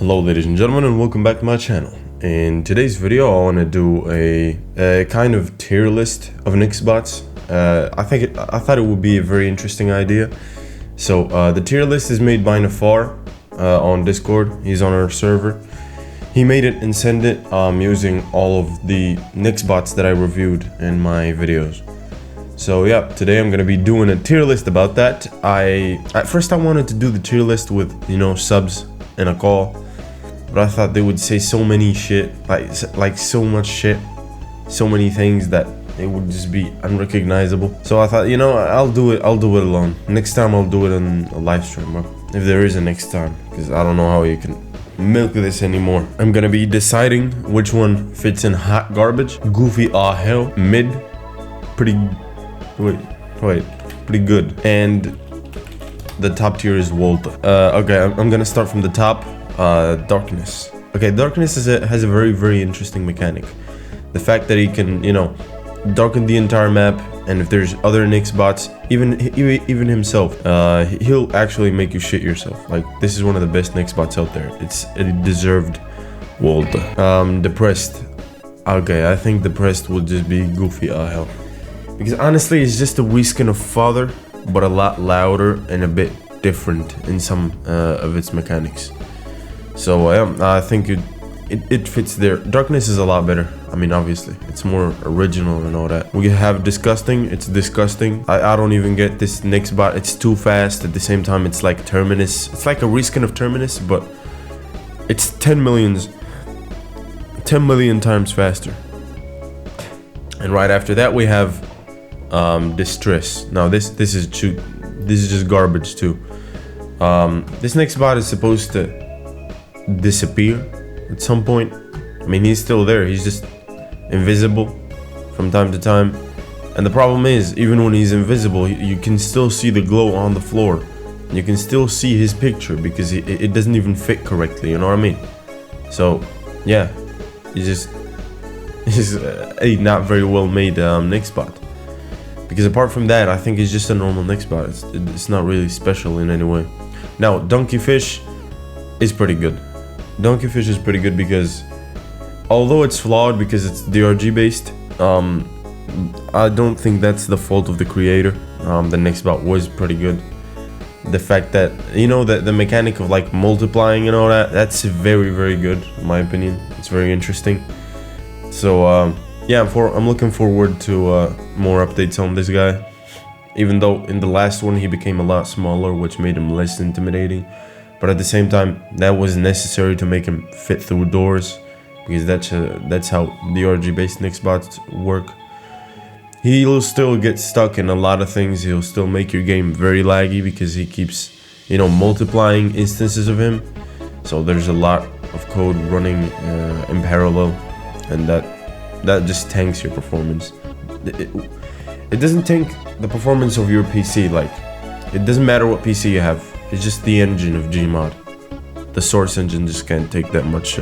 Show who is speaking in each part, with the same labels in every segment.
Speaker 1: Hello ladies and gentlemen, and welcome back to my channel. In today's video I want to do a kind of tier list of Nextbots. I thought it would be a very interesting idea. So the tier list is made by Nafar on Discord. He's on our server. He made it and sent it using all of the Nextbots that I reviewed in my videos. So yeah, today I'm gonna be doing a tier list about that. At first I wanted to do the tier list with, you know, subs and a call, but I thought they would say so many shit, like so much shit, so many things that it would just be unrecognizable. So I thought, you know, I'll do it alone. Next time I'll do it on a live stream, if there is a next time, because I don't know how you can milk this anymore. I'm gonna be deciding which one fits in hot garbage, goofy hell, mid, pretty good, and the top tier is Walter. Okay, I'm gonna start from the top. Darkness. Okay, Darkness has a very interesting mechanic. The fact that he can, you know, darken the entire map, and if there's other Nextbots, even himself, he'll actually make you shit yourself. Like, this is one of the best Nextbots out there. It's a deserved Walter. Depressed. Okay, I think Depressed would just be goofy hell. Because honestly, it's just a reskin of Father, but a lot louder and a bit different in some of its mechanics. So I think it fits there. Darkness is a lot better. I mean, obviously, it's more original and all that. We have Disgusting. It's disgusting. I don't even get this Nextbot. It's too fast. At the same time, it's like Terminus. It's like a reskin of Terminus, but it's 10 million times faster. And right after that, we have Distress. Now this is just garbage too. This Nextbot is supposed to disappear at some point. I mean, he's still there, he's just invisible from time to time. And the problem is, even when he's invisible, you can still see the glow on the floor. You can still see his picture because it doesn't even fit correctly, you know what I mean? So yeah, he's a not very well made Nextbot. Because apart from that, I think it's just a normal Nextbot. It's not really special in any way. Now, Donkeyfish is pretty good. Donkeyfish is pretty good because, although it's flawed because it's DRG based, I don't think that's the fault of the creator. The Nextbot was pretty good. The fact that, you know, that the mechanic of like multiplying and all that, that's very good in my opinion. It's very interesting. So yeah, I'm looking forward to more updates on this guy. Even though in the last one he became a lot smaller, which made him less intimidating. But at the same time, that was necessary to make him fit through doors, because that's how DRG based Nextbots work. He'll still get stuck in a lot of things. He'll still make your game very laggy because he keeps, you know, multiplying instances of him. So there's a lot of code running in parallel, and that just tanks your performance. It doesn't tank the performance of your PC. Like, it doesn't matter what PC you have. It's just the engine of Gmod. The source engine just can't take that much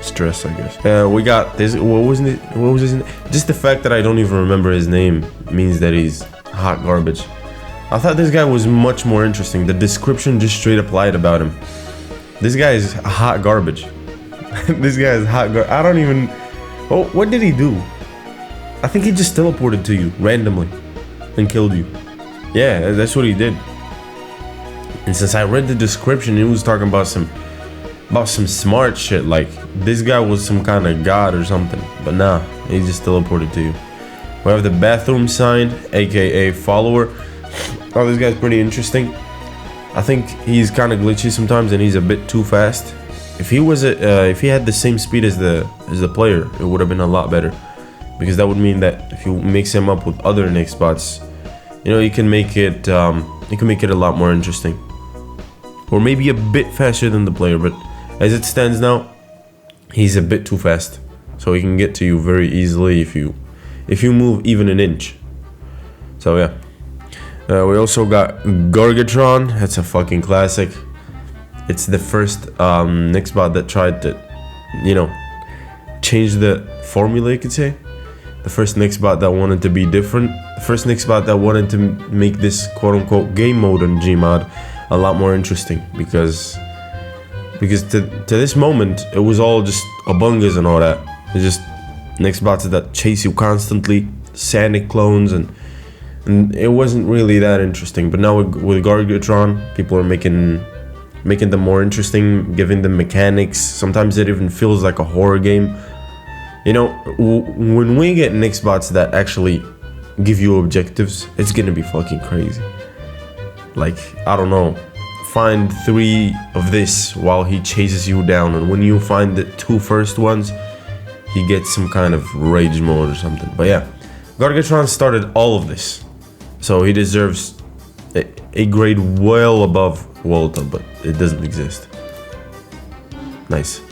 Speaker 1: stress, I guess. We got this. What was his name? Just the fact that I don't even remember his name means that he's hot garbage. I thought this guy was much more interesting. The description just straight up lied about him. This guy is hot garbage. This guy is hot garbage. I don't even. Oh, what did he do? I think he just teleported to you randomly and killed you. Yeah, that's what he did. And since I read the description, he was talking about some smart shit, like this guy was some kind of god or something. But nah, he just teleported to you. We have the bathroom sign, aka follower. Oh, this guy's pretty interesting. I think he's kind of glitchy sometimes, and he's a bit too fast. If he had the same speed as the player, it would have been a lot better. Because that would mean that if you mix him up with other Nextbots, you know, you can make it a lot more interesting. Or maybe a bit faster than the player, but as it stands now, he's a bit too fast. So he can get to you very easily if you move even an inch. So yeah. We also got Gargatron. That's a fucking classic. It's the first Nextbot that tried to, you know, change the formula, you could say. The first Nextbot that wanted to be different. The first Nextbot that wanted to make this quote-unquote game mode on Gmod a lot more interesting, because because to this moment it was all just Ubungas and all that. It's just Nextbots that chase you constantly, Sanic clones, and it wasn't really that interesting. But now with Gargatron, people are making them more interesting, giving them mechanics. Sometimes it even feels like a horror game. You know, when we get Nextbots that actually give you objectives, it's gonna be fucking crazy. Like, I don't know, find 3 of this while he chases you down, and when you find the 2 first ones, he gets some kind of rage mode or something. But yeah, Gargatron started all of this, so he deserves a grade well above Volta, but it doesn't exist. Nice.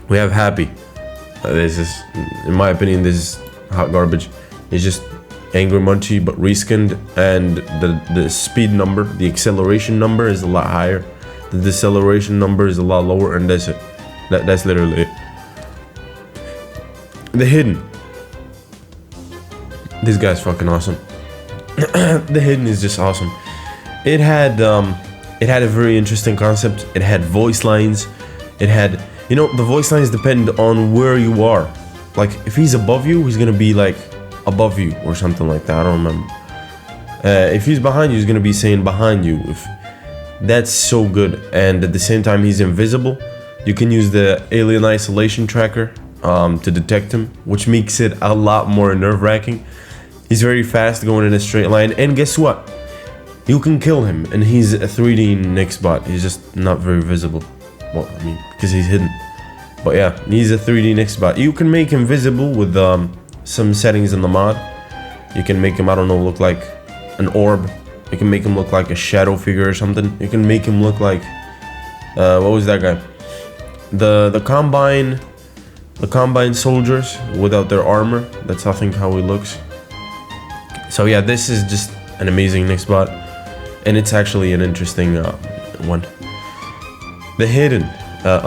Speaker 1: We have Happy. This is, in my opinion, this is hot garbage. It's just Angry Munchie but reskinned, and the speed number, the acceleration number is a lot higher. The deceleration number is a lot lower, and that's it. That's literally it. The Hidden. This guy's fucking awesome. The Hidden is just awesome. It had a very interesting concept. It had voice lines. It had, you know, the voice lines depend on where you are. Like, if he's above you, he's gonna be like above you or something like that. I don't remember. If he's behind you, he's gonna be saying behind you. That's so good. And at the same time, he's invisible. You can use the alien isolation tracker to detect him, which makes it a lot more nerve-wracking. He's very fast, going in a straight line, and guess what? You can kill him, and he's a 3D Nextbot. He's just not very visible. Well, I mean, because he's hidden. But yeah, he's a 3D Nextbot. You can make him visible with some settings in the mod. You can make him, I don't know, look like an orb. You can make him look like a shadow figure or something. You can make him look like what was that guy? The combine soldiers without their armor. That's I think how he looks. So yeah, this is just an amazing Nextbot, and it's actually an interesting one. The Hidden,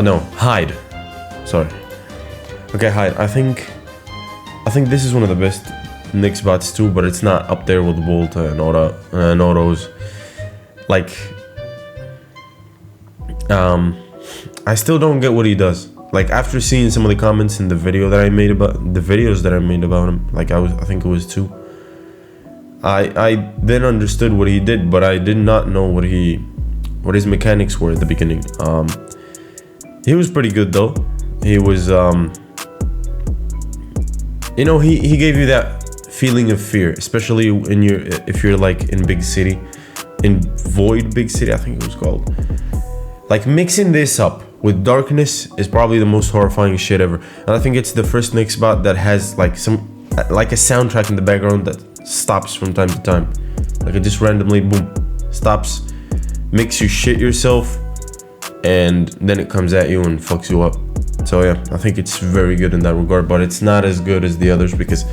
Speaker 1: no, Hide. Sorry. Okay, Hide. I think this is one of the best Nextbots too, but it's not up there with Volta and Autos. Like, I still don't get what he does. Like, after seeing some of the comments in the video that I made about the videos that I made about him, like I think it was 2. I then understood what he did, but I did not know what his mechanics were at the beginning. He was pretty good though. He was you know, he gave you that feeling of fear, especially if you're like in big city, in Void Big City, I think it was called. Like, mixing this up with darkness is probably the most horrifying shit ever. And I think it's the first Nextbot that has like a soundtrack in the background that stops from time to time. Like, it just randomly, boom, stops, makes you shit yourself, and then it comes at you and fucks you up. So yeah, I think it's very good in that regard, but it's not as good as the others because,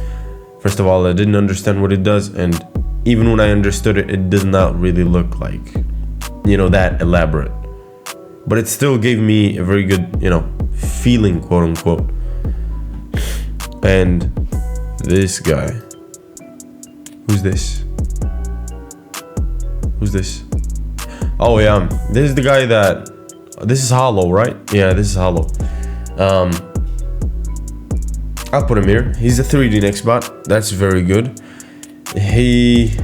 Speaker 1: first of all, I didn't understand what it does, and even when I understood it, it does not really look like, you know, that elaborate. But it still gave me a very good, you know, feeling, quote unquote. And this guy. Who's this? Who's this? Oh yeah, this is the guy that... This is Hollow, right? Yeah, this is Hollow. I'll put him here. He's a 3D Nextbot. That's very good. He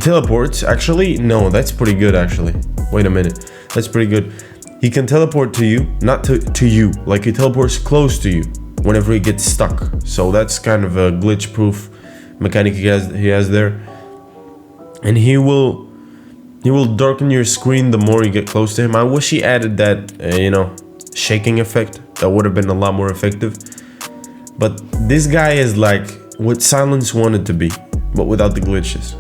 Speaker 1: teleports. Actually, no, that's pretty good actually. Wait a minute. That's pretty good. He can teleport to you, not to you. Like, he teleports close to you whenever he gets stuck. So that's kind of a glitch-proof mechanic he has there. And he will darken your screen the more you get close to him. I wish he added that, you know, shaking effect. That would have been a lot more effective. But this guy is like what Silence wanted to be, but without the glitches.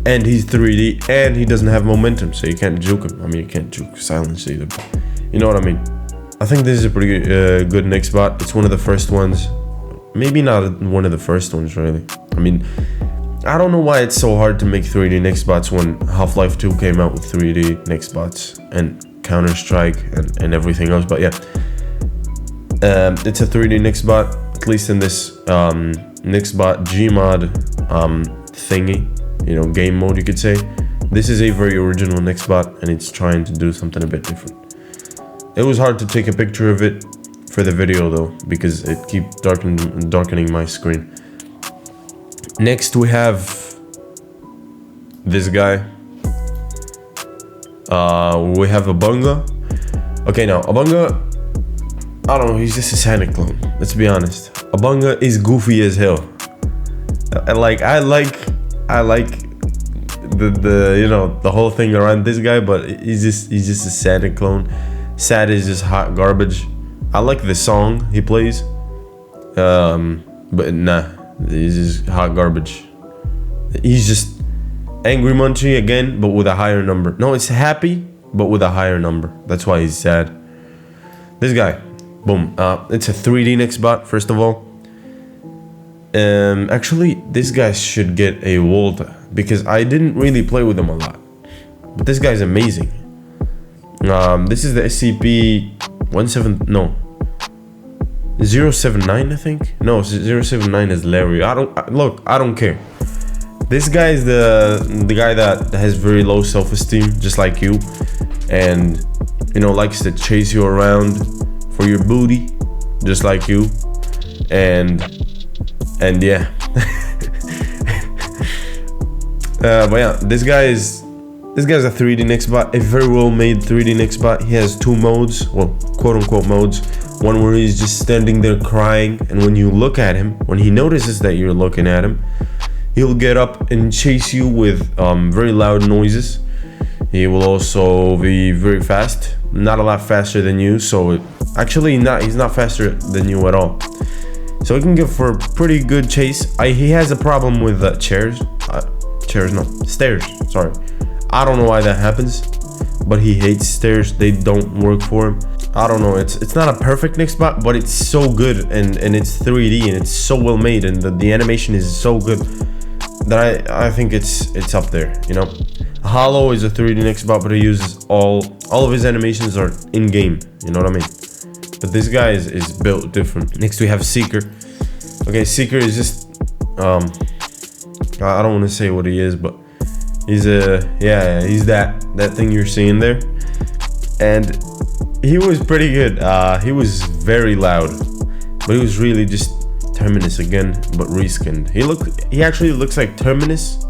Speaker 1: And he's 3D, and he doesn't have momentum, so you can't juke him. I mean, you can't juke Silence either, but you know what I mean. I think this is a pretty good Nextbot. It's one of the first ones. Maybe not one of the first ones, really. I mean, I don't know why it's so hard to make 3D Nextbots when Half-Life 2 came out with 3D Nextbots and Counter-Strike and everything else, but yeah. It's a 3D Nextbot, at least in this Nextbot Gmod thingy, you know, game mode, you could say. This is a very original Nextbot, and it's trying to do something a bit different. It was hard to take a picture of it for the video though, because it keeps darkening my screen. Next we have this guy. We have Abunga. Okay, now Abunga, I don't know, he's just a Santa clone. Let's be honest. Abunga is goofy as hell. I like the you know, the whole thing around this guy, but he's just a Santa clone. Sad is just hot garbage. I like the song he plays, but nah, he's just hot garbage. He's just Angry Munchie again, but with a higher number. No, it's happy, but with a higher number. That's why he's sad. This guy, boom. It's a 3D Nextbot, first of all. Actually, this guy should get a Volta, because I didn't really play with him a lot. But this guy's amazing. This is the SCP-079, I think. No, 079 is Larry. I don't care. This guy is the guy that has very low self-esteem, just like you, and you know, likes to chase you around for your booty, just like you, and yeah. But yeah, this guy's a 3D Nextbot, a very well made 3D Nextbot. He has two modes, well, quote unquote modes. One where he's just standing there crying, and when you look at him, when he notices that you're looking at him, he'll get up and chase you with very loud noises. He will also be very fast, not a lot faster than you. So actually, he's not faster than you at all. So he can give for a pretty good chase. He has a problem with stairs. Sorry, I don't know why that happens, but he hates stairs. They don't work for him. I don't know. It's not a perfect Nextbot, but it's so good, and it's 3D, and it's so well made, and the animation is so good that I think it's up there. You know, Hollow is a 3D Nextbot, but he uses all of his animations are in game. You know what I mean? But this guy is built different. Next we have Seeker. Okay, Seeker is just I don't want to say what he is, but he's he's that thing you're seeing there, and he was pretty good. He was very loud, but he was really just Terminus again, but reskinned. He actually looks like Terminus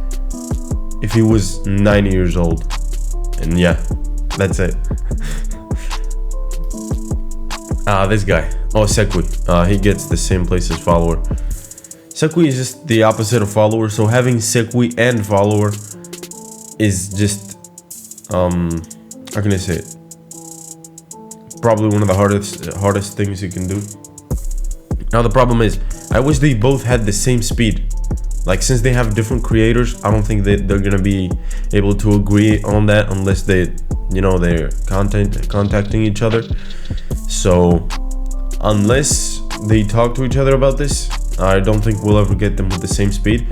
Speaker 1: if he was 90 years old, and yeah, that's it. This guy, Sekui. He gets the same place as Follower. Sekui is just the opposite of Follower, so having Sekui and Follower is just how can I say it? Probably one of the hardest things you can do. Now the problem is, I wish they both had the same speed. Like, since they have different creators, I don't think that they're gonna be able to agree on that unless they're contacting each other. So unless they talk to each other about this, I don't think we'll ever get them with the same speed.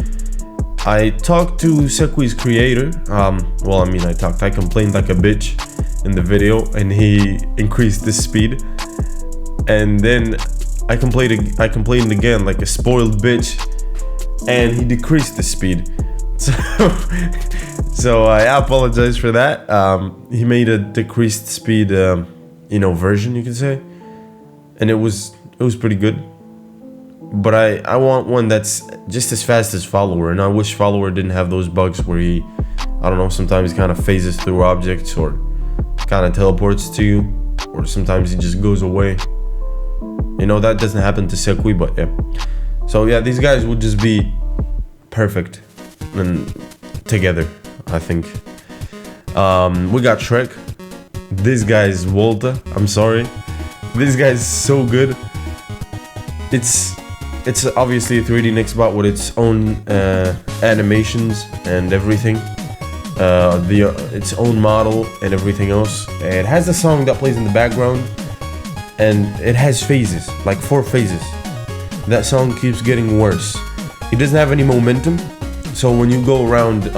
Speaker 1: I talked to Sekui's creator. I complained like a bitch in the video, and he increased the speed. And then I complained again like a spoiled bitch, and he decreased the speed. So I apologize for that. He made a decreased speed, version, you can say, and it was pretty good. But I want one that's just as fast as Follower, and I wish Follower didn't have those bugs where he, I don't know, sometimes he kind of phases through objects or kind of teleports to you, or sometimes he just goes away. You know, that doesn't happen to Sekui, but yeah. So yeah, these guys would just be perfect and together, I think. We got Shrek. This guy's Volta. I'm sorry. This guy's so good. It's obviously a 3D Nextbot with its own animations and everything. Its own model and everything else. It has a song that plays in the background, and it has phases, like 4 phases. That song keeps getting worse. It doesn't have any momentum, so when you go around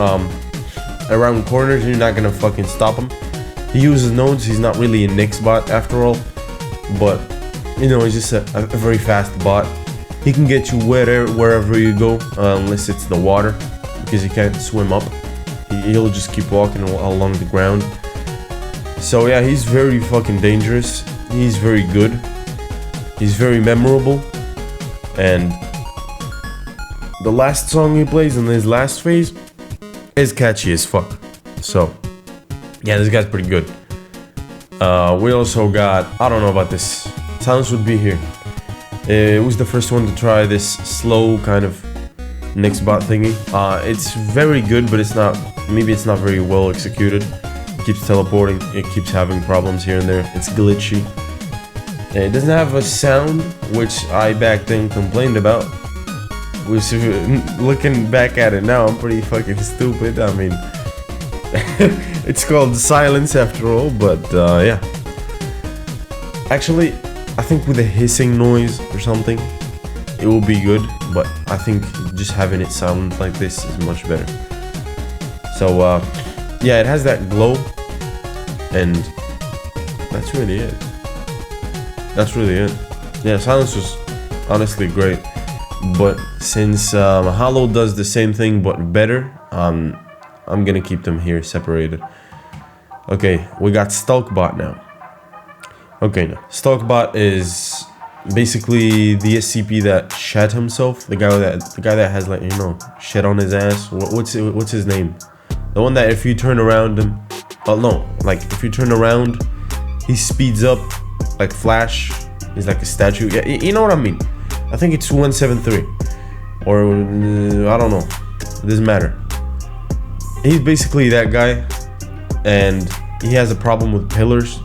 Speaker 1: corners, you're not gonna fucking stop him. He uses nodes. He's not really a Nextbot after all, but you know, he's just a very fast bot. He can get you wherever you go, unless it's the water, because he can't swim up. he'll just keep walking along the ground. So yeah, he's very fucking dangerous. He's very good. He's very memorable. And the last song he plays in his last phase is catchy as fuck. So yeah, this guy's pretty good. We also got, I don't know about this. Silence would be here. It was the first one to try this slow kind of Nextbot thingy. It's very good, but it's not very well executed. It keeps teleporting, it keeps having problems here and there. It's glitchy. It doesn't have a sound, which I back then complained about. Which, looking back at it now, I'm pretty fucking stupid. I mean, it's called silence after all, but yeah. Actually, I think with a hissing noise or something, it will be good, but I think just having it sound like this is much better. So yeah, it has that glow, and that's really it. Yeah, silence was honestly great, but since Hollow does the same thing but better, I'm gonna keep them here separated. Okay, we got Stalkbot now. Okay, now Stalkbot is basically the SCP that shat himself. The guy that has, like, you know, shit on his ass. What's his name? The one that if you turn around him, oh no, like if you turn around, he speeds up like Flash. He's like a statue. Yeah, you know what I mean. I think it's 173, or I don't know. It doesn't matter. He's basically that guy, and he has a problem with pillars.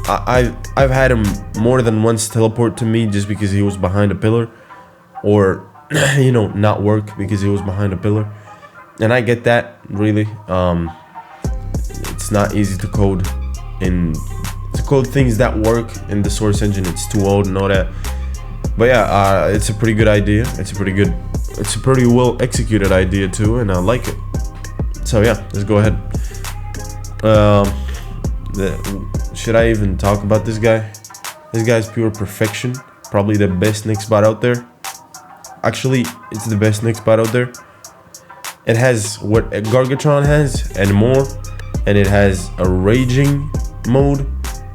Speaker 1: I've had him more than once teleport to me just because he was behind a pillar, or you know, not work because he was behind a pillar. And I get that, really. It's not easy to code things that work in the source engine. It's too old and all that. But yeah, it's a pretty good idea. It's a pretty well executed idea too, and I like it. So yeah, let's go ahead. Should I even talk about this guy? This guy's pure perfection. Probably the best Nextbot out there. Actually, it's the best Nextbot out there. It has what a Gargatron has and more, and it has a raging mode.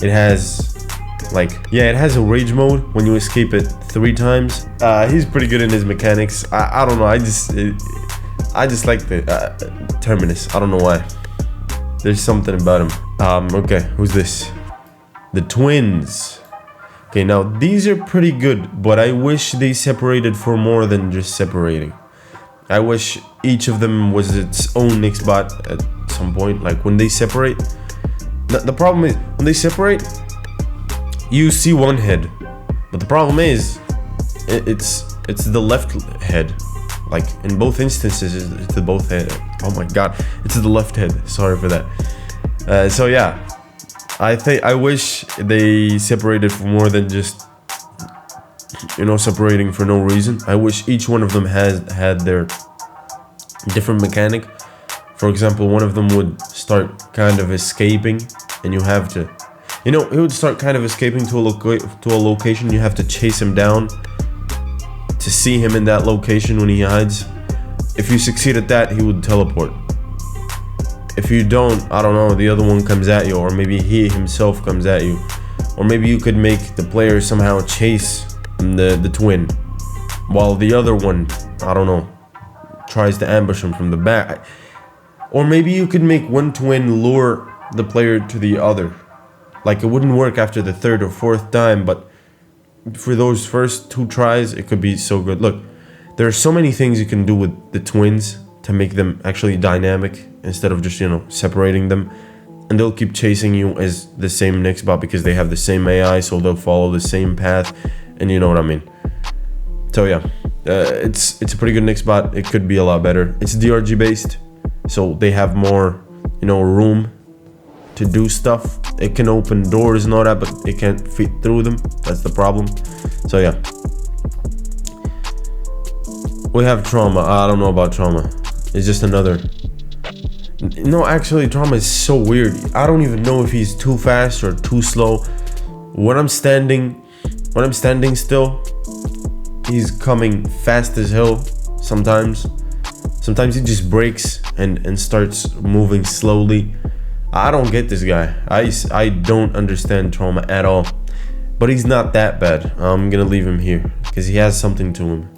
Speaker 1: It has, like, yeah, it has a rage mode when you escape it 3 times. He's pretty good in his mechanics. I don't know. I just like the Terminus. I don't know why. There's something about him. Okay, who's this? The twins. Okay, now these are pretty good, but I wish they separated for more than just separating. I wish each of them was its own Nextbot at some point. Like when they separate, the problem is when they separate, you see one head, but the problem is it's the left head. Like in both instances, it's the both head. Oh my god, it's the left head. Sorry for that. So yeah, I wish they separated for more than just, you know, separating for no reason. I wish each one of them had their different mechanic. For example, one of them would start kind of escaping, and you have to, you know, he would start kind of escaping to a location. You have to chase him down to see him in that location when he hides. If you succeed at that, he would teleport. If you don't, I don't know, the other one comes at you, or maybe he himself comes at you, or maybe you could make the player somehow chase the twin, while the other one, I don't know, tries to ambush him from the back. Or maybe you could make one twin lure the player to the other. Like, it wouldn't work after the 3rd or 4th time, but for those first 2 tries, it could be so good. Look, there are so many things you can do with the twins to make them actually dynamic instead of just, you know, separating them. And they'll keep chasing you as the same Nextbot because they have the same AI, so they'll follow the same path, and you know what I mean. So yeah, it's a pretty good Nextbot. It could be a lot better. It's DRG based, so they have more, you know, room to do stuff. It can open doors and all that, but it can't fit through them. That's the problem. So yeah, we have Trauma. I don't know about Trauma. It's just another. No, actually, Trauma is so weird. I don't even know if he's too fast or too slow. When I'm standing still, he's coming fast as hell sometimes. Sometimes he just breaks and starts moving slowly. I don't get this guy. I don't understand Trauma at all. But he's not that bad. I'm gonna leave him here because he has something to him.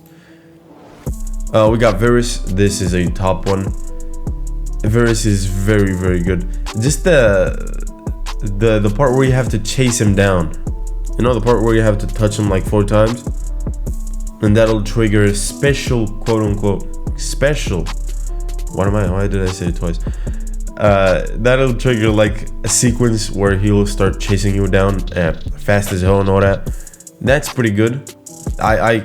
Speaker 1: We got Virus. This is a top one. Virus is very, very good. Just the part where you have to chase him down. You know, the part where you have to touch him like 4 times, and that'll trigger a special, quote unquote, special. Why did I say it twice? That'll trigger like a sequence where he'll start chasing you down fast as hell and all that. That's pretty good. I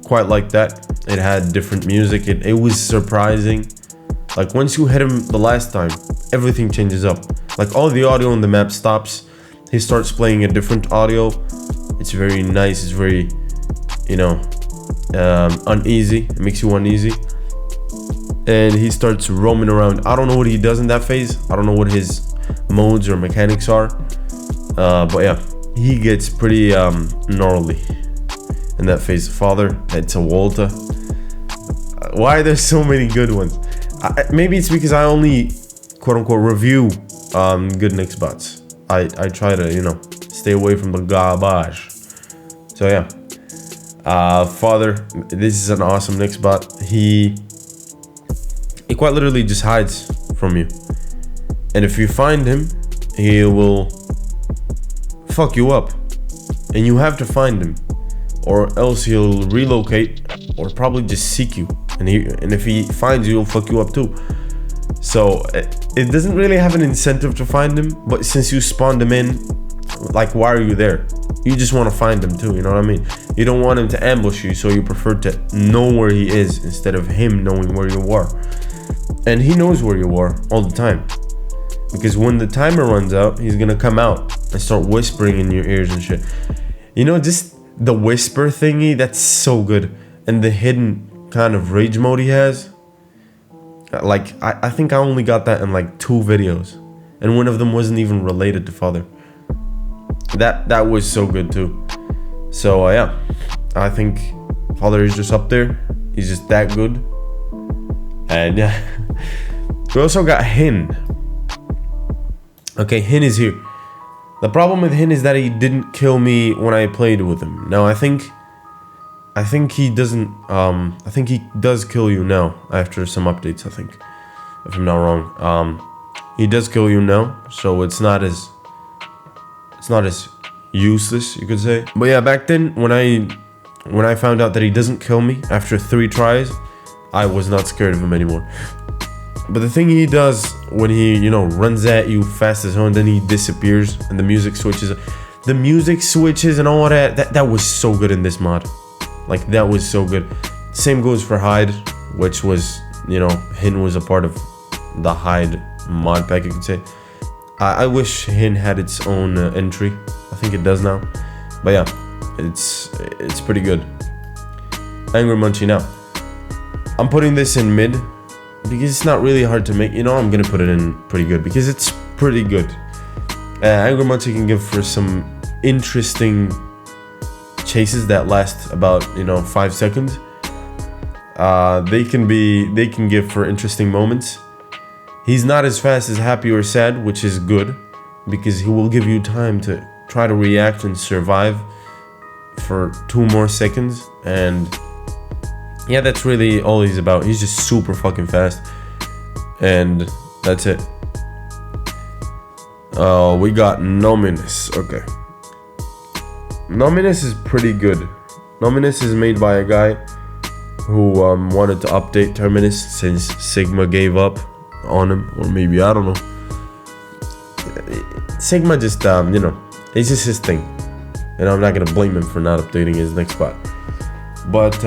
Speaker 1: quite like that. It had different music. It was surprising. Like once you hit him the last time, everything changes up. Like all the audio on the map stops. He starts playing a different audio. It's very nice. It's very, you know, uneasy. It makes you uneasy. And he starts roaming around. I don't know what he does in that phase. I don't know what his modes or mechanics are. But yeah, he gets pretty gnarly in that phase. Father, it's a Walter. Why are there so many good ones? Maybe it's because I only, quote unquote, review good Nextbots. I try to, you know, stay away from the garbage. So yeah, Father, this is an awesome Nextbot. He quite literally just hides from you, and if you find him, he will fuck you up, and you have to find him, or else he'll relocate or probably just seek you, and if he finds you, he'll fuck you up too. So it doesn't really have an incentive to find him, but since you spawned him in, like, why are you there? You just want to find him too, you know what I mean? You don't want him to ambush you, so you prefer to know where he is instead of him knowing where you are. And he knows where you are all the time, because when the timer runs out, he's gonna come out and start whispering in your ears and shit. You know, just the whisper thingy, that's so good. And the hidden kind of rage mode he has, like I think I only got that in like 2 videos, and one of them wasn't even related to Father. That was so good too. So yeah, I think Father is just up there. He's just that good. And yeah, we also got Hin. Okay, Hin is here. The problem with Hin is that he didn't kill me when I played with him. Now I think he doesn't. I think he does kill you now after some updates. I think, if I'm not wrong, he does kill you now. So it's not as useless, you could say. But yeah, back then when I found out that he doesn't kill me after 3 tries, I was not scared of him anymore. But the thing he does when he, you know, runs at you fast as hell and then he disappears and the music switches and all that was so good in this mod. Like, that was so good. Same goes for Hide, which was, you know, Hin was a part of the Hide mod pack, you could say. I wish Hin had its own entry. I think it does now. But yeah, it's pretty good. Angry Munchie now. I'm putting this in mid because it's not really hard to make. You know, I'm gonna put it in pretty good because it's pretty good. Angry Munchie can give for some interesting chases that last about, you know, 5 seconds. They can give for interesting moments. He's not as fast as Happy or Sad, which is good because he will give you time to try to react and survive for 2 more seconds. And yeah, that's really all he's about. He's just super fucking fast, and that's it. We got Nominus. Okay, Nominus is pretty good. Nominus is made by a guy who wanted to update Terminus since Sigma gave up on him, or maybe, I don't know. Sigma just you know, it's just his thing, and I'm not gonna blame him for not updating his Nextbot. But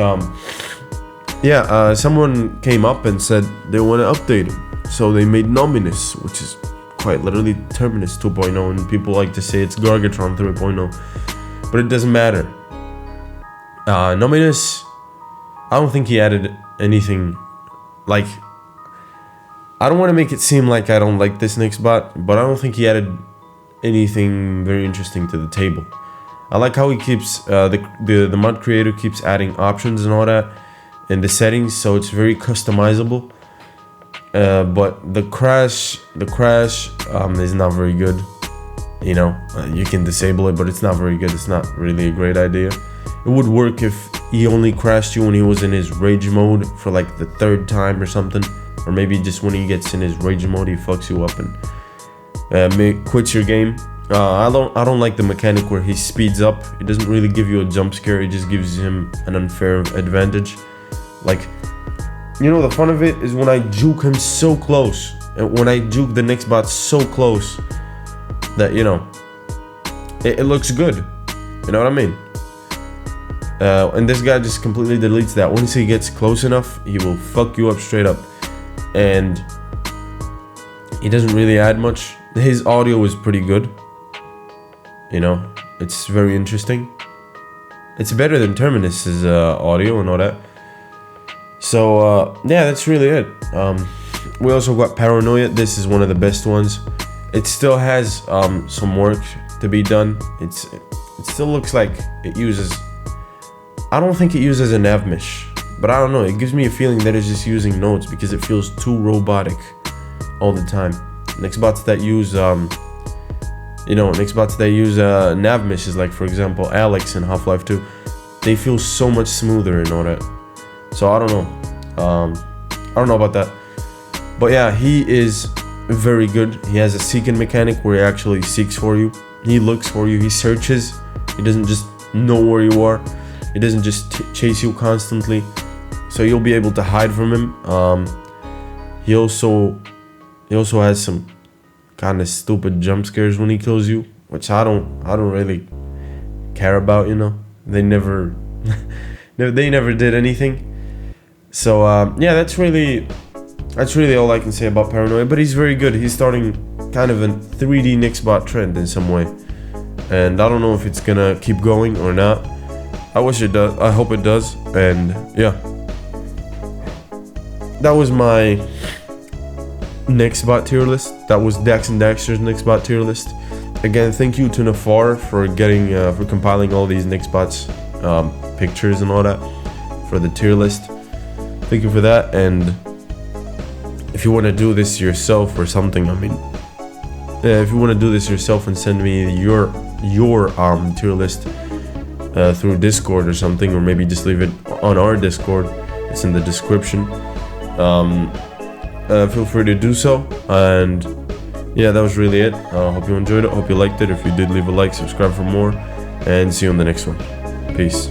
Speaker 1: yeah, someone came up and said they want to update him, so they made Nominus, which is quite literally Terminus 2.0, and people like to say it's Gargatron 3.0, but it doesn't matter. Nominus, I don't think he added anything. Like, I don't want to make it seem like I don't like this Nextbot, but I don't think he added anything very interesting to the table. I like how he keeps the mod creator keeps adding options and all that, in the settings, so it's very customizable. But the crash is not very good. You know, you can disable it, but it's not very good. It's not really a great idea. It would work if he only crashed you when he was in his rage mode for like the 3rd time or something, or maybe just when he gets in his rage mode, he fucks you up and quits your game. I don't like the mechanic where he speeds up. It doesn't really give you a jump scare. It just gives him an unfair advantage. Like, you know, the fun of it is when I juke him so close, and when I juke the Nextbot so close that, you know, it looks good. You know what I mean? And this guy just completely deletes that. Once he gets close enough, he will fuck you up straight up. And he doesn't really add much. His audio is pretty good. You know, it's very interesting. It's better than Terminus's audio and all that. So yeah, that's really it. We also got Paranoia. This is one of the best ones. It still has some work to be done. It still looks like it uses, I don't think it uses a nav mesh, but I don't know, it gives me a feeling that it's just using nodes because it feels too robotic all the time. Nextbots that use nav meshes, like for example Alex in Half-Life 2, they feel so much smoother and all that. So I don't know about that. But yeah, he is very good. He has a seeking mechanic where he actually seeks for you. He looks for you, he searches. He doesn't just know where you are. He doesn't just chase you constantly. So you'll be able to hide from him. He also has some kind of stupid jump scares when he kills you, which I don't really care about, you know. They never did anything. So yeah, that's really all I can say about Paranoia. But he's very good. He's starting kind of a 3D Nextbot trend in some way, and I don't know if it's gonna keep going or not. I wish it does. I hope it does. And yeah, that was my Nextbot tier list. That was DaxanDaxter's Nextbot tier list. Again, thank you to Nafar for compiling all these Nextbots pictures and all that for the tier list. Thank you for that. And if you want to do this yourself or something, I mean, if you want to do this yourself and send me your tier list through Discord or something, or maybe just leave it on our Discord, it's in the description. Feel free to do so. And yeah, that was really it. Hope you enjoyed it, hope you liked it. If you did, leave a like, subscribe for more, and see you on the next one. Peace.